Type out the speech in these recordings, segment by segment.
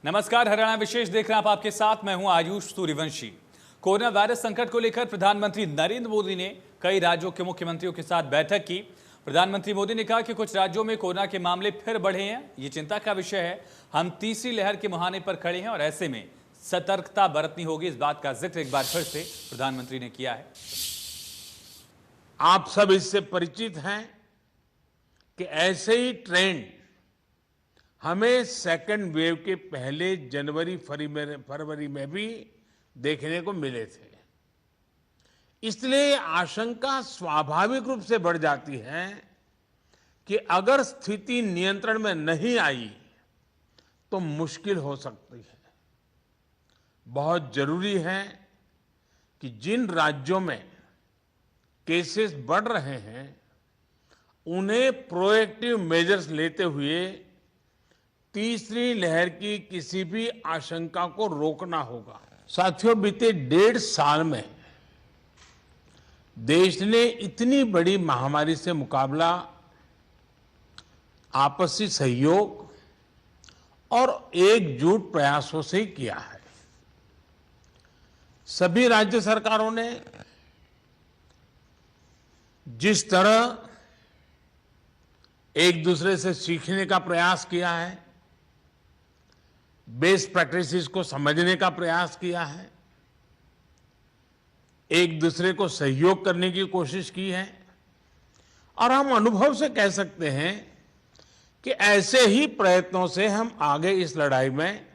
नमस्कार, हरियाणा विशेष देख रहे हैं आप, आपके साथ मैं हूं आयुष सूर्यवंशी। कोरोना वायरस संकट को लेकर प्रधानमंत्री नरेंद्र मोदी ने कई राज्यों के मुख्यमंत्रियों के साथ बैठक की। प्रधानमंत्री मोदी ने कहा कि कुछ राज्यों में कोरोना के मामले फिर बढ़े हैं, ये चिंता का विषय है। हम तीसरी लहर के मुहाने पर खड़े हैं और ऐसे में सतर्कता बरतनी होगी। इस बात का जिक्र एक बार फिर से प्रधानमंत्री ने किया है। आप सब इससे परिचित हैं कि ऐसे ही ट्रेंड हमें सेकंड वेव के पहले जनवरी फरवरी में भी देखने को मिले थे। इसलिए आशंका स्वाभाविक रूप से बढ़ जाती है कि अगर स्थिति नियंत्रण में नहीं आई तो मुश्किल हो सकती है। बहुत जरूरी है कि जिन राज्यों में केसेस बढ़ रहे हैं उन्हें प्रोएक्टिव मेजर्स लेते हुए तीसरी लहर की किसी भी आशंका को रोकना होगा। साथियों, बीते 1.5 साल में देश ने इतनी बड़ी महामारी से मुकाबला आपसी सहयोग और एकजुट प्रयासों से ही किया है। सभी राज्य सरकारों ने जिस तरह एक दूसरे से सीखने का प्रयास किया है, बेस्ट प्रैक्टिसेस को समझने का प्रयास किया है, एक दूसरे को सहयोग करने की कोशिश की है और हम अनुभव से कह सकते हैं कि ऐसे ही प्रयत्नों से हम आगे इस लड़ाई में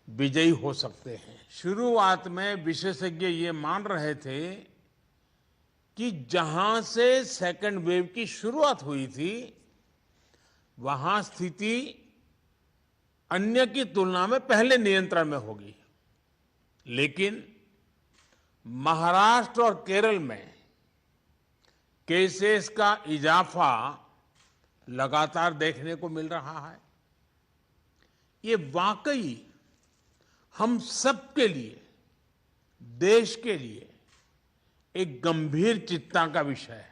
विजयी हो सकते हैं। शुरुआत में विशेषज्ञ ये मान रहे थे कि जहां से सेकंड वेव की शुरुआत हुई थी वहां स्थिति अन्य की तुलना में पहले नियंत्रण में होगी, लेकिन महाराष्ट्र और केरल में केसेस का इजाफा लगातार देखने को मिल रहा है। ये वाकई हम सबके लिए, देश के लिए एक गंभीर चिंता का विषय है।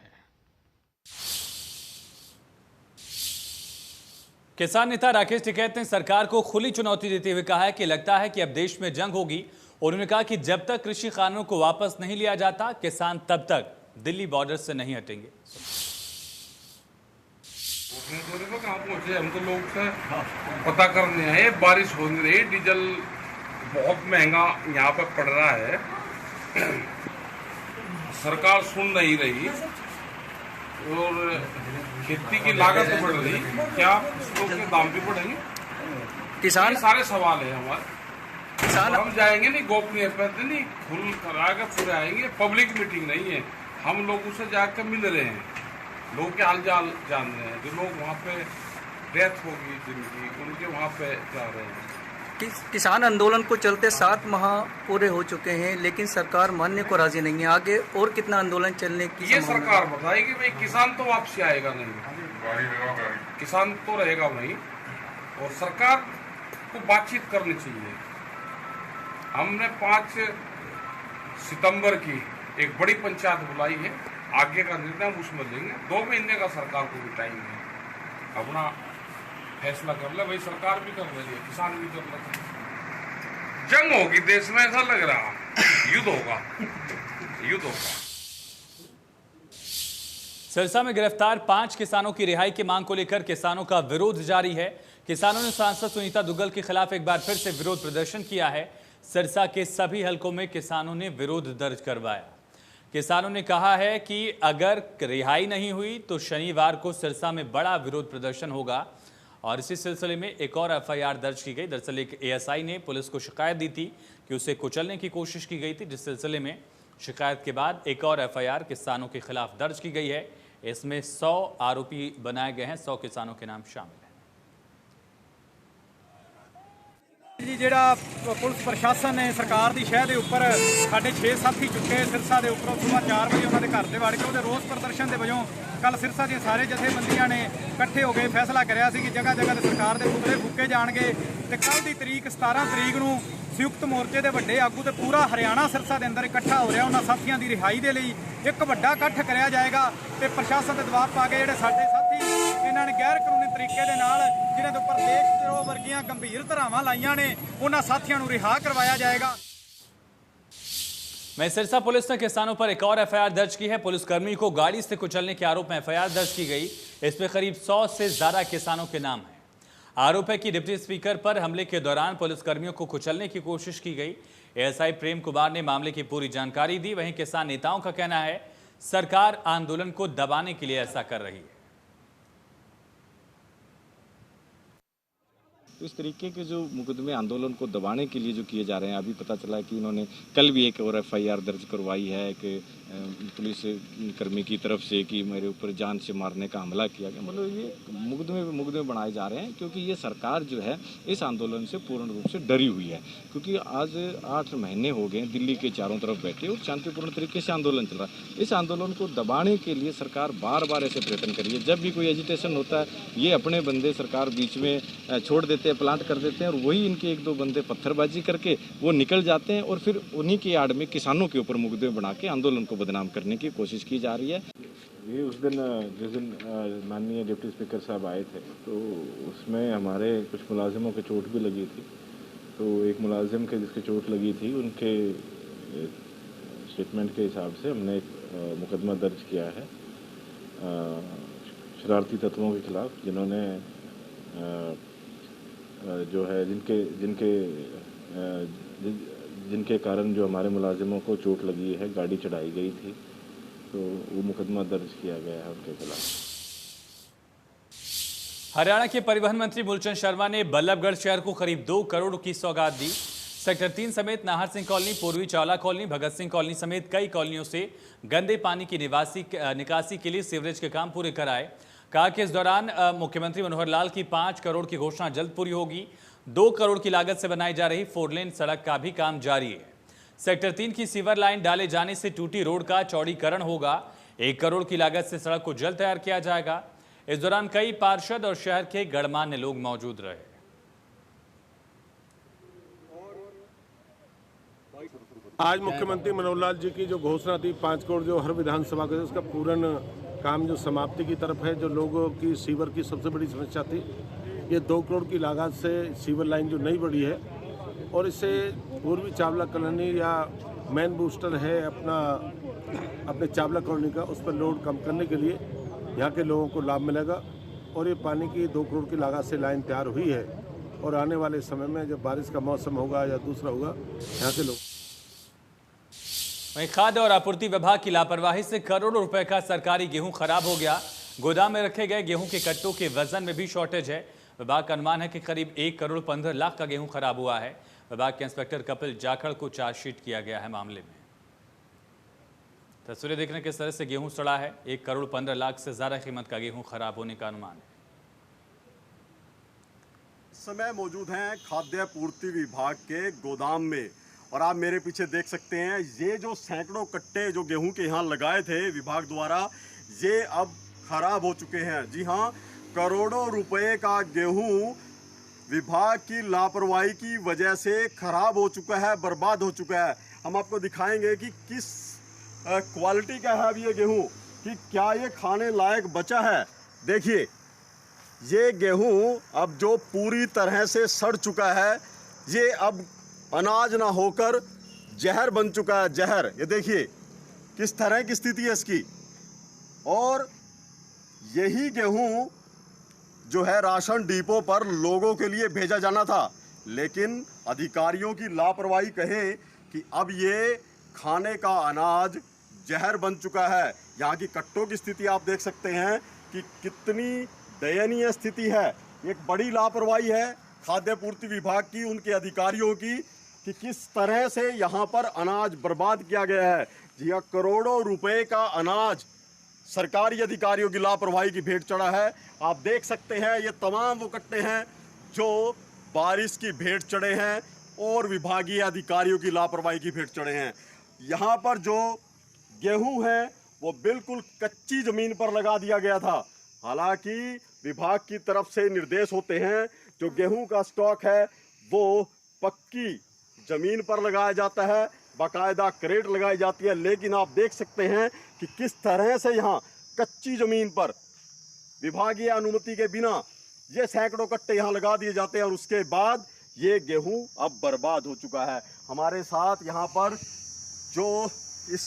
किसान नेता राकेश टिकैत ने सरकार को खुली चुनौती देते हुए कहा है कि लगता है कि अब देश में जंग होगी और उन्होंने कहा कि जब तक कृषि कानूनों को वापस नहीं लिया जाता किसान तब तक दिल्ली बॉर्डर से नहीं हटेंगे। कहाँ पहुंचे हम तो लोग से पता करने आए। बारिश हो नहीं रही, डीजल बहुत महंगा यहाँ पर पड़ रहा है, सरकार सुन नहीं रही और खेती की लागत तो बढ़ रही, क्या फसलों के दाम भी बढ़ेंगे? किसान सारे सवाल है हमारे। किसान हम जाएंगे नहीं गोपनीय पर नहीं, खुल करा के पूरे आएंगे। पब्लिक मीटिंग नहीं है, हम लोगों से जाकर मिल रहे हैं, लोग के हाल चाल जान रहे हैं। जो लोग वहाँ पे डेथ होगी जिनकी, उनके वहाँ पे जा रहे हैं। किसान आंदोलन को चलते 7 माह पूरे हो चुके हैं, लेकिन सरकार मानने को राजी नहीं है। आगे और कितना आंदोलन चलने की ये सरकार बताएगी। भाई किसान तो वापसी आएगा नहीं, किसान तो रहेगा वहीं और सरकार को बातचीत करनी चाहिए। हमने 5 सितंबर की एक बड़ी पंचायत बुलाई है, आगे का निर्णय हम उसमें लेंगे। 2 महीने का सरकार को भी टाइम है, अपना फैसला कर ले। भाई सरकार भी कर रही है, किसान भी कर रहे हैं। जंग होगी देश में, ऐसा लग रहा, युद्ध होगा, युद्ध होगा। सिरसा में गिरफ्तार 5 किसानों की रिहाई की मांग को लेकर किसानों का विरोध जारी है। किसानों ने सांसद सुनीता दुग्गल के खिलाफ एक बार फिर से विरोध प्रदर्शन किया है। सिरसा के सभी हलकों में किसानों ने विरोध दर्ज करवाया। किसानों ने कहा है कि अगर रिहाई नहीं हुई तो शनिवार को सिरसा में बड़ा विरोध प्रदर्शन होगा और इसी सिलसिले में एक और एफआईआर दर्ज की गई। दरअसल एक एएसआई ने पुलिस को शिकायत दी थी कि उसे कुचलने की कोशिश की गई थी, जिस सिलसिले में शिकायत के बाद एक और एफआईआर किसानों के खिलाफ दर्ज की गई है। इसमें 100 आरोपी बनाए गए हैं, 100 किसानों के नाम शामिल हैं। जी ਜਿਹੜਾ ਪੁਲਿਸ ਪ੍ਰਸ਼ਾਸਨ ਨੇ ਸਰਕਾਰ ਦੀ ਸ਼ਹਿ ਦੇ ਉੱਪਰ ਸਾਡੇ 6 ਸਾਥੀ ਚੁੱਕੇ ਸਿਰਸਾ ਦੇ ਉੱਪਰੋਂ ਸੁਬਾਹ 4 ਵਜੇ ਉਹਨਾਂ ਦੇ ਘਰ ਦੇ ਵੜ ਕੇ ਉਹਦੇ ਰੋਸ ਪ੍ਰਦਰਸ਼ਨ ਦੇ ਵਜੋਂ ਕੱਲ ਸਿਰਸਾ ਦੀਆਂ ਸਾਰੇ ਜਥੇਬੰਦੀਆਂ ਨੇ ਇਕੱਠੇ ਹੋ ਕੇ ਫੈਸਲਾ ਕਰਿਆ ਸੀ ਕਿ ਜਗ੍ਹਾ ਜਗ੍ਹਾ ਤੇ ਸਰਕਾਰ ਦੇ ਪੁਤਲੇ ਫੂਕੇ ਜਾਣਗੇ ਤੇ ਕੱਲ ਦੀ ਤਰੀਕ 17 ਤਰੀਕ ਨੂੰ ਸੰਯੁਕਤ ਮੋਰਚੇ ਦੇ ਵੱਡੇ ਆਗੂ ਤੇ ਪੂਰਾ ਹਰਿਆਣਾ ਸਿਰਸਾ ਦੇ ਅੰਦਰ ਇਕੱਠਾ ਹੋ ਰਿਹਾ ਉਹਨਾਂ ਸਾਥੀਆਂ ਦੀ ਰਿਹਾਈ ਦੇ ਲਈ ਇੱਕ ਵੱਡਾ ਇਕੱਠ ਕਰਿਆ ਜਾਏਗਾ ਤੇ ਪ੍ਰਸ਼ਾਸਨ ਦੇ ਦਬਾਅ ਪਾ ਕੇ ਜਿਹੜੇ ਸਾਡੇ ਸਾਥੀ ਇਹਨਾਂ ਨੇ ਗੈਰ ਕਾਨੂੰਨੀ ਤਰੀਕੇ ਦੇ ਨਾਲ ਜਿਹਨਾਂ ਦੇ ਉੱਪਰ ਦੇਸ਼ ਧਰੋਹ ਵਰਗੀ ਜਿਹੜੀਆਂ ਗੰਭੀਰ ਧਾਰਾਵਾਂ ਲਾਈਆਂ ਨੇ ਉਹਨਾਂ ਸਾਥੀਆਂ ਨੂੰ ਰਿਹਾ ਕਰਵਾਇਆ ਜਾਏਗਾ। वहीं सिरसा पुलिस ने किसानों पर एक और एफआईआर दर्ज की है। पुलिसकर्मी को गाड़ी से कुचलने के आरोप में एफआईआर दर्ज की गई। इसमें करीब 100 से ज्यादा किसानों के नाम हैं। आरोप है कि डिप्टी स्पीकर पर हमले के दौरान पुलिसकर्मियों को कुचलने की कोशिश की गई। एएसआई प्रेम कुमार ने मामले की पूरी जानकारी दी। वहीं किसान नेताओं का कहना है सरकार आंदोलन को दबाने के लिए ऐसा कर रही है। तो इस तरीके के जो मुकदमे आंदोलन को दबाने के लिए जो किए जा रहे हैं, अभी पता चला कि इन्होंने कल भी एक और एफआईआर दर्ज करवाई है कि पुलिस कर्मी की तरफ से कि मेरे ऊपर जान से मारने का हमला किया गया। मतलब ये मुकदमे बनाए जा रहे हैं क्योंकि ये सरकार जो है इस आंदोलन से पूर्ण रूप से डरी हुई है। क्योंकि आज 8 महीने हो गए दिल्ली के चारों तरफ बैठे और शांतिपूर्ण तरीके से आंदोलन चल रहा है। इस आंदोलन को दबाने के लिए सरकार बार बार ऐसे प्रयत्न कर रही है। जब भी कोई एजिटेशन होता है ये अपने बंदे सरकार बीच में छोड़ देते हैं, प्लांट कर देते हैं और वही इनके 1-2 बंदे पत्थरबाजी करके वो निकल जाते हैं और फिर उन्हीं की आड़ में किसानों के ऊपर मुकदमे बना के आंदोलन को बदनाम करने की कोशिश की जा रही है। ये उस दिन जिस दिन माननीय डिप्टी स्पीकर साहब आए थे तो उसमें हमारे कुछ मुलाजिमों की चोट भी लगी थी। तो एक मुलाजिम के जिसकी चोट लगी थी उनके स्टेटमेंट के हिसाब से हमने एक मुकदमा दर्ज किया है शरारती तत्वों के खिलाफ जिन्होंने जो है जिनके कारण जो हमारे मुलाजिमों को चोट लगी है, गाड़ी चढ़ाई गई थी, तो वो मुकदमा दर्ज किया गया है उनके खिलाफ। हरियाणा के परिवहन मंत्री मूलचंद शर्मा ने बल्लभगढ़ शहर को करीब 2 करोड़ की सौगात दी। सेक्टर 3 समेत नाहर सिंह कॉलोनी, पूर्वी चावला कॉलोनी, भगत सिंह कॉलोनी समेत कई कॉलोनियों से गंदे पानी की निकासी के लिए सीवरेज के काम पूरे कराए। कहा कि इस दौरान मुख्यमंत्री मनोहर लाल की 5 करोड़ की घोषणा जल्द पूरी होगी। 2 करोड़ की लागत से बनाई जा रही 4 लेन सड़क का भी काम जारी है। सेक्टर 3 की सीवर लाइन डाले जाने से टूटी रोड का चौड़ीकरण होगा। 1 करोड़ की लागत से सड़क को जल्द तैयार किया जाएगा। इस दौरान कई पार्षद और शहर के गणमान्य लोग मौजूद रहे। आज मुख्यमंत्री मनोहर लाल जी की जो घोषणा थी 5 करोड़ जो हर विधानसभा के उसका पूर्ण काम जो समाप्ति की तरफ है। जो लोगों की सीवर की सबसे बड़ी समस्या थी, ये 2 करोड़ की लागत से सीवर लाइन जो नई बढ़ी है और इससे पूर्वी चावला कॉलोनी या मेन बूस्टर है अपने चावला कॉलोनी का, उस पर लोड कम करने के लिए यहाँ के लोगों को लाभ मिलेगा। और ये पानी की 2 करोड़ की लागत से लाइन तैयार हुई है और आने वाले समय में जब बारिश का मौसम होगा या दूसरा होगा, यहाँ के लोग। वहीं खाद्य और आपूर्ति विभाग की लापरवाही से करोड़ों रुपए का सरकारी गेहूं खराब हो गया। गोदाम में रखे गए गेहूं के कट्टों के वजन में भी शॉर्टेज है। विभाग का अनुमान है कि करीब 1 करोड़ 15 लाख का गेहूं खराब हुआ है। विभाग के इंस्पेक्टर कपिल जाखड़ को चार्जशीट किया गया है मामले में। तस्वीरें देखने किस तरह से गेहूं सड़ा है। 1 करोड़ 15 लाख से ज्यादा कीमत का गेहूं खराब होने का अनुमान है। इस समय मौजूद हैं खाद्य पूर्ति विभाग के गोदाम में और आप मेरे पीछे देख सकते हैं ये जो सैकड़ों कट्टे जो गेहूं के यहाँ लगाए थे विभाग द्वारा, ये अब खराब हो चुके हैं। जी हाँ, करोड़ों रुपए का गेहूं विभाग की लापरवाही की वजह से खराब हो चुका है, बर्बाद हो चुका है। हम आपको दिखाएंगे कि किस क्वालिटी का है अब ये गेहूं, कि क्या ये खाने लायक बचा है। देखिए ये गेहूं अब जो पूरी तरह से सड़ चुका है, ये अब अनाज ना होकर जहर बन चुका है, जहर। ये देखिए किस तरह की स्थिति है इसकी। और यही गेहूं जो है राशन डिपो पर लोगों के लिए भेजा जाना था, लेकिन अधिकारियों की लापरवाही कहें कि अब ये खाने का अनाज जहर बन चुका है। यहाँ की कट्टों की स्थिति आप देख सकते हैं कि कितनी दयनीय स्थिति है। एक बड़ी लापरवाही है खाद्य पूर्ति विभाग की, उनके अधिकारियों की, कि किस तरह से यहाँ पर अनाज बर्बाद किया गया है। जी हाँ, करोड़ों रुपए का अनाज सरकारी अधिकारियों की लापरवाही की भेंट चढ़ा है। आप देख सकते हैं ये तमाम वो कट्टे हैं जो बारिश की भेंट चढ़े हैं और विभागीय अधिकारियों की लापरवाही की भेंट चढ़े हैं। यहाँ पर जो गेहूं है वो बिल्कुल कच्ची जमीन पर लगा दिया गया था। हालांकि विभाग की तरफ से निर्देश होते हैं जो गेहूं का स्टॉक है वो पक्की जमीन पर लगाया जाता है, बाकायदा क्रेट लगाई जाती है। लेकिन आप देख सकते हैं कि किस तरह से यहाँ कच्ची जमीन पर विभागीय अनुमति के बिना ये सैकड़ों कट्टे यहाँ लगा दिए जाते हैं और उसके बाद ये गेहूं अब बर्बाद हो चुका है। हमारे साथ यहाँ पर जो इस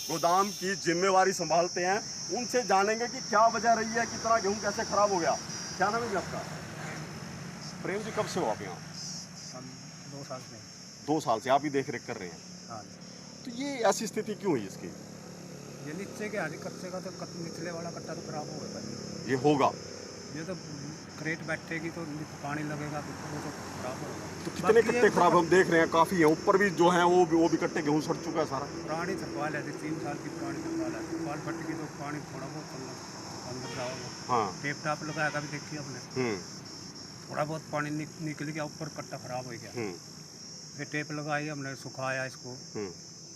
गोदाम की जिम्मेवारी संभालते हैं उनसे जानेंगे कि क्या वजह रही है कि इतना गेहूं कैसे खराब हो गया। क्या नाम है जी आपका? प्रेम जी, कब से हो आप यहाँ? 2 साल से। 2 साल से आप ही देख रेख कर रहे हैं। हाँ, तो ये ऐसी स्थिति क्यों हुई इसकी? ये नीचे के आगे कच्चे का तो निचले वाला कट्टा तो खराब हो गया। ये होगा ये तो क्रेट बैठेगी तो पानी लगेगा तो वो तो खराब होगा। तो कितने कट्टे खराब हम देख रहे हैं? काफी है, ऊपर भी जो है वो भी कट्टे गेहूं सड़ चुका है सारा। पुरानी तरपाल है, 3 साल की पुरानी तरपाल है। तरपाल फट गई तो पानी थोड़ा बहुत अंदर जाओगे। हाँ, टेप टाप लगाया कभी देखिए आपने? थोड़ा बहुत पानी निकल गया, ऊपर कट्टा खराब हो गया। फिर टेप लगाई हमने, सुखाया इसको,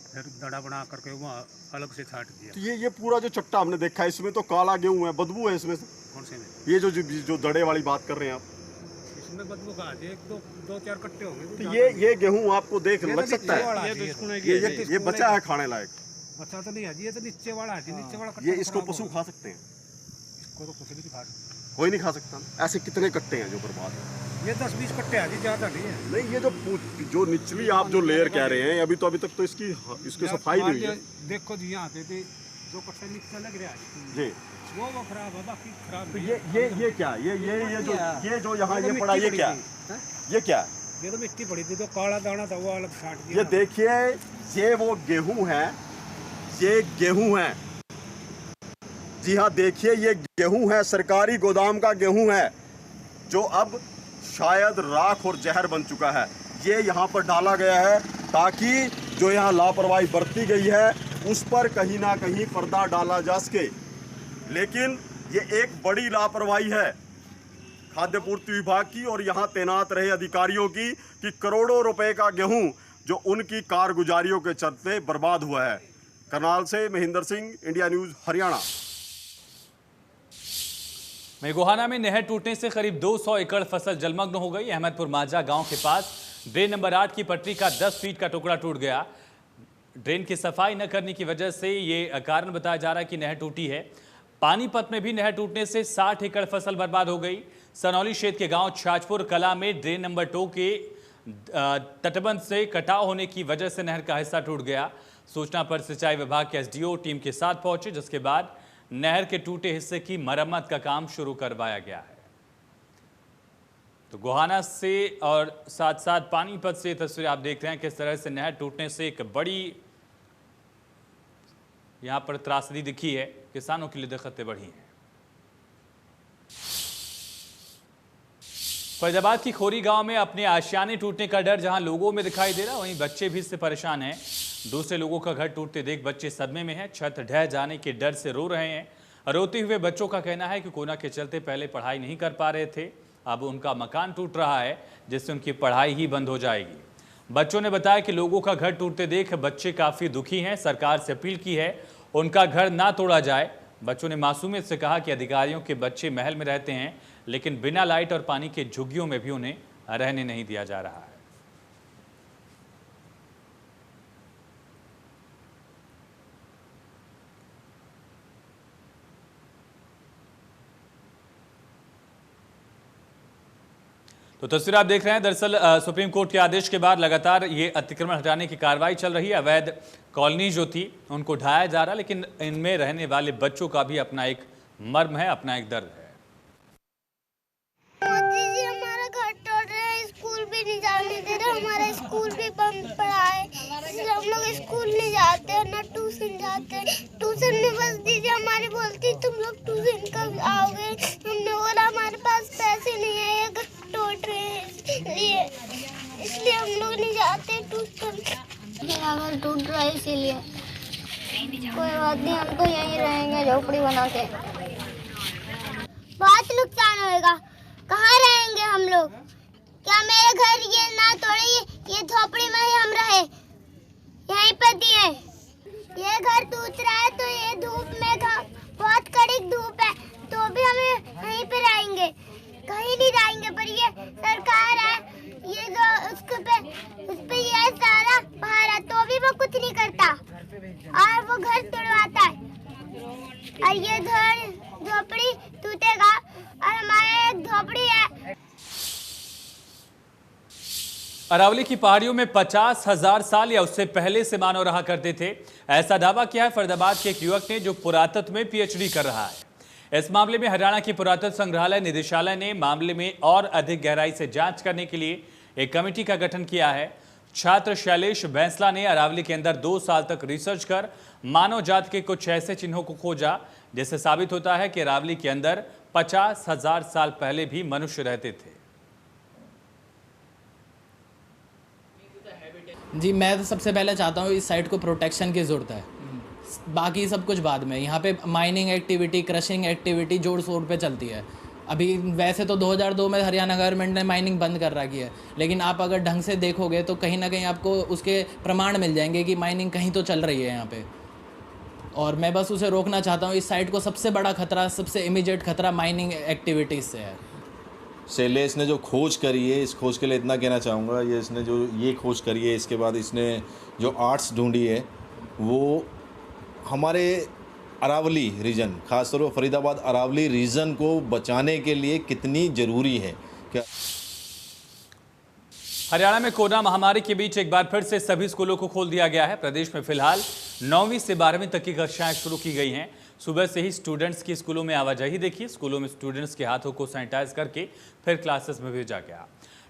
फिर दड़ा बना करके वहाँ अलग से छाट दिया। तो ये पूरा जो चट्टा हमने देखा है इसमें तो काला गेहूं है, बदबू है इसमें से। कौन से में? ये जो दड़े वाली बात कर रहे हैं आप, इसमें बदबू कहाँ? एक दो चार कट्टे होंगे। तो ये गेहूं आपको देख लग सकता है ये बचा है खाने लायक? बचा तो नहीं है जी, ये तो नीचे वाला है। नीचे वाला ये इसको पशु खा सकते हैं? इसको तो कुछ नहीं खा सकते, कोई नहीं खा सकता। ऐसे कितने कट्टे हैं जो बर्बाद है? ये 10-20 कट्टे हैं जी, ज्यादा नहीं है। नहीं, ये जो निचली आप जो लेयर कह रहे हैं, अभी तक तो इसकी सफाई नहीं हुई है। देखो जी, यहाँ पे भी 2 कट्टे नीचे लग रहा है जी, वो खराब है, बाकी खराब। तो ये क्या, ये जो यहाँ ये पड़ा, ये क्या ये क्या? ये तो मिट्टी पड़ी थी, तो काला दाना था वो अलग छाट दिया। ये देखिए, ये वो गेहूं है, ये गेहूं है। जी हाँ, देखिए ये गेहूं है, सरकारी गोदाम का गेहूं है जो अब शायद राख और जहर बन चुका है। ये यहाँ पर डाला गया है ताकि जो यहाँ लापरवाही बरती गई है उस पर कहीं ना कहीं पर्दा डाला जा सके, लेकिन ये एक बड़ी लापरवाही है खाद्य पूर्ति विभाग की और यहाँ तैनात रहे अधिकारियों की कि करोड़ों रुपए का गेहूं जो उनकी कारगुजारियों के चलते बर्बाद हुआ है। करनाल से महेंद्र सिंह, इंडिया न्यूज, हरियाणा। मेघोहाना में नहर टूटने से करीब 200 एकड़ फसल जलमग्न हो गई। अहमदपुर मांझा गांव के पास ड्रेन नंबर 8 की पटरी का 10 फीट का टुकड़ा टूट गया। ड्रेन की सफाई न करने की वजह से ये कारण बताया जा रहा है कि नहर टूटी है। पानीपत में भी नहर टूटने से 60 एकड़ फसल बर्बाद हो गई। सनौली क्षेत्र के गांव छाजपुर कला में ड्रेन नंबर 2 के तटबंध से कटाव होने की वजह से नहर का हिस्सा टूट गया। सूचना पर सिंचाई विभाग के एसडीओ टीम के साथ पहुंचे, जिसके बाद नहर के टूटे हिस्से की मरम्मत का काम शुरू करवाया गया है। तो गोहाना से और साथ साथ पानीपत से तस्वीर आप देख रहे हैं किस तरह से नहर टूटने से एक बड़ी यहां पर त्रासदी दिखी है। किसानों के लिए दिक्कतें बढ़ी हैं। फैजाबाद की खोरी गांव में अपने आशियाने टूटने का डर जहां लोगों में दिखाई दे रहा है, वहीं बच्चे भी इससे परेशान हैं। दूसरे लोगों का घर टूटते देख बच्चे सदमे में हैं। छत ढह जाने के डर से रो रहे हैं। रोते हुए बच्चों का कहना है कि कोरोना के चलते पहले पढ़ाई नहीं कर पा रहे थे, अब उनका मकान टूट रहा है जिससे उनकी पढ़ाई ही बंद हो जाएगी। बच्चों ने बताया कि लोगों का घर टूटते देख बच्चे काफ़ी दुखी हैं। सरकार से अपील की है उनका घर ना तोड़ा जाए। बच्चों ने मासूमियत से कहा कि अधिकारियों के बच्चे महल में रहते हैं, लेकिन बिना लाइट और पानी के झुग्गियों में भी उन्हें रहने नहीं दिया जा रहा है। तो तस्वीर आप देख रहे हैं। दरअसल सुप्रीम कोर्ट के आदेश के बाद लगातार ये अतिक्रमण हटाने की कार्रवाई चल रही है। अवैध कॉलोनी जो थी उनको ढाया जा रहा, लेकिन इनमें रहने वाले बच्चों का भी अपना एक मर्म है, अपना एक दर्द है। मोदी जी हमारा घर तोड़ रहे हैं, स्कूल भी नहीं जाने दे रहे, हमारा स्कूल भी बंद पड़ा है, इसलिए हम लोग स्कूल नहीं जाते हैं, ना ट्यूशन जाते। ट्यूशन में बस दीदी हमारी बोलती तुम लोग ट्यूशन कब आओगे, हमने बोला हमारे पास पैसे नहीं है, ये घर तोड़ रहे हैं इसलिए हम लोग नहीं जाते ट्यूशन। मेरा घर टूट रहा है इसीलिए। कोई बात नहीं, हम तो यहीं रहेंगे झोपड़ी बना के। बहुत नुकसान होएगा, कहाँ रहेंगे हम लोग? क्या मेरे घर ये ना तोड़े, ये झोपड़ी में ही हम रहे, यहीं पर दिए। ये घर टूट रहा है तो ये धूप में बहुत कड़ी धूप है तो भी हमें यहीं पे रहेंगे, कहीं नहीं जाएंगे। पर ये सरकार है, ये जो उस पे ये सारा बाहर है तो भी वो कुछ नहीं करता और वो घर तोड़वाता है। और ये घर झोपड़ी टूटेगा और हमारे झोपड़ी अरावली की पहाड़ियों में 50,000 साल या उससे पहले से मानव रहा करते थे। ऐसा दावा किया है फरीदाबाद के एक युवक ने जो पुरातत्व में पीएचडी कर रहा है। इस मामले में हरियाणा की पुरातत्व संग्रहालय निदेशालय ने मामले में और अधिक गहराई से जांच करने के लिए एक कमेटी का गठन किया है। छात्र शैलेश बैंसला ने अरावली के अंदर 2 साल तक रिसर्च कर मानव जाति के कुछ ऐसे चिन्हों को खोजा जिससे साबित होता है कि अरावली के अंदर 50,000 साल पहले भी मनुष्य रहते थे। जी, मैं तो सबसे पहले चाहता हूँ इस साइट को प्रोटेक्शन की ज़रूरत है, बाकी सब कुछ बाद में। यहाँ पे माइनिंग एक्टिविटी, क्रशिंग एक्टिविटी जोर शोर पे चलती है। अभी वैसे तो 2002 में हरियाणा गवर्नमेंट ने माइनिंग बंद कर रखी है, लेकिन आप अगर ढंग से देखोगे तो कहीं ना कहीं आपको उसके प्रमाण मिल जाएंगे कि माइनिंग कहीं तो चल रही है यहाँ पे। और मैं बस उसे रोकना चाहता हूँ। इस साइट को सबसे बड़ा खतरा, सबसे इमीडिएट खतरा माइनिंग एक्टिविटीज़ से है। शैलेश ने जो खोज करी है, इस खोज के लिए इतना कहना चाहूँगा, इसने जो ये खोज करी है, इसके बाद इसने जो आर्ट्स ढूंढी है वो हमारे अरावली रीजन, खासतौर पर फरीदाबाद अरावली रीजन को बचाने के लिए कितनी ज़रूरी है। क्या हरियाणा में कोरोना महामारी के बीच एक बार फिर से सभी स्कूलों को खोल दिया गया है। प्रदेश में फिलहाल 9वीं से 12वीं तक की कक्षाएं शुरू की गई हैं। सुबह से ही स्टूडेंट्स की स्कूलों में आवाजाही देखिए। स्कूलों में स्टूडेंट्स के हाथों को सैनिटाइज करके फिर क्लासेस में भेजा गया।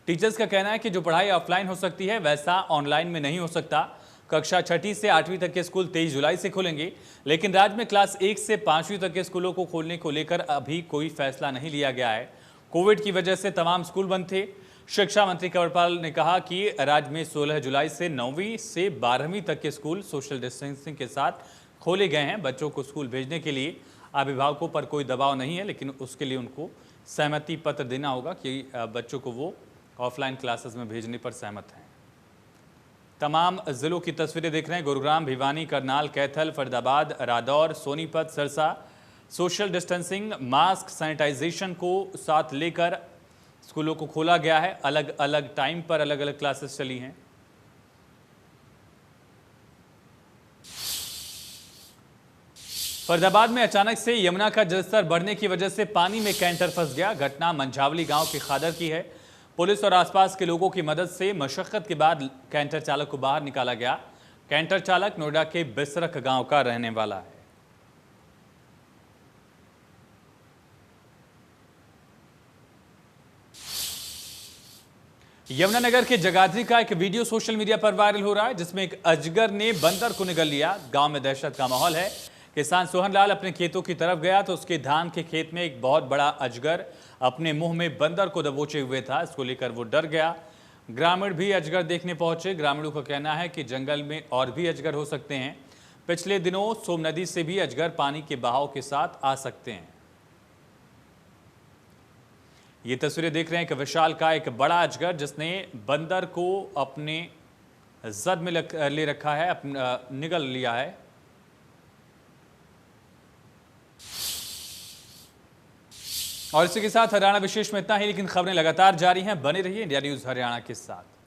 टीचर्स का कहना है कि जो पढ़ाई ऑफलाइन हो सकती है वैसा ऑनलाइन में नहीं हो सकता। कक्षा 6ठी से 8वीं तक के स्कूल 23 जुलाई से खुलेंगे, लेकिन राज्य में क्लास 1 से 5वीं तक के स्कूलों को खोलने को लेकर अभी कोई फैसला नहीं लिया गया है। कोविड की वजह से तमाम स्कूल बंद थे। शिक्षा मंत्री कंवरपाल ने कहा कि राज्य में 16 जुलाई से 9वीं से 12वीं तक के स्कूल सोशल डिस्टेंसिंग के साथ खोले गए हैं। बच्चों को स्कूल भेजने के लिए अभिभावकों पर कोई दबाव नहीं है, लेकिन उसके लिए उनको सहमति पत्र देना होगा कि बच्चों को वो ऑफलाइन क्लासेस में भेजने पर सहमत हैं। तमाम जिलों की तस्वीरें देख रहे हैं। Gurugram, Bhiwani, Karnal, Kaithal, Faridabad, Radaur, Sonipat, Sirsa social distancing, mask, sanitisation को साथ लेकर स्कूलों को खोला गया है। अलग अलग टाइम पर अलग अलग क्लासेस चली हैं। फरीदाबाद में अचानक से यमुना का जलस्तर बढ़ने की वजह से पानी में कैंटर फंस गया। घटना मंझावली गांव के खादर की है। पुलिस और आसपास के लोगों की मदद से मशक्कत के बाद कैंटर चालक को बाहर निकाला गया। कैंटर चालक नोएडा के बिसरख गांव का रहने वाला है। यमुनानगर के जगाधरी का एक वीडियो सोशल मीडिया पर वायरल हो रहा है, जिसमें एक अजगर ने बंदर को निगल लिया। गांव में दहशत का माहौल है। किसान सोहनलाल अपने खेतों की तरफ गया तो उसके धान के खेत में एक बहुत बड़ा अजगर अपने मुंह में बंदर को दबोचे हुए था। इसको लेकर वो डर गया। ग्रामीण भी अजगर देखने पहुंचे। ग्रामीणों का कहना है कि जंगल में और भी अजगर हो सकते हैं। पिछले दिनों सोम नदी से भी अजगर पानी के बहाव के साथ आ सकते हैं। ये तस्वीरें देख रहे हैं कि विशाल का एक बड़ा अजगर जिसने बंदर को अपने जद में ले रखा है, निगल लिया है। और इसी के साथ हरियाणा विशेष में इतना ही, लेकिन खबरें लगातार जारी हैं। बने रहिए इंडिया न्यूज़ हरियाणा के साथ।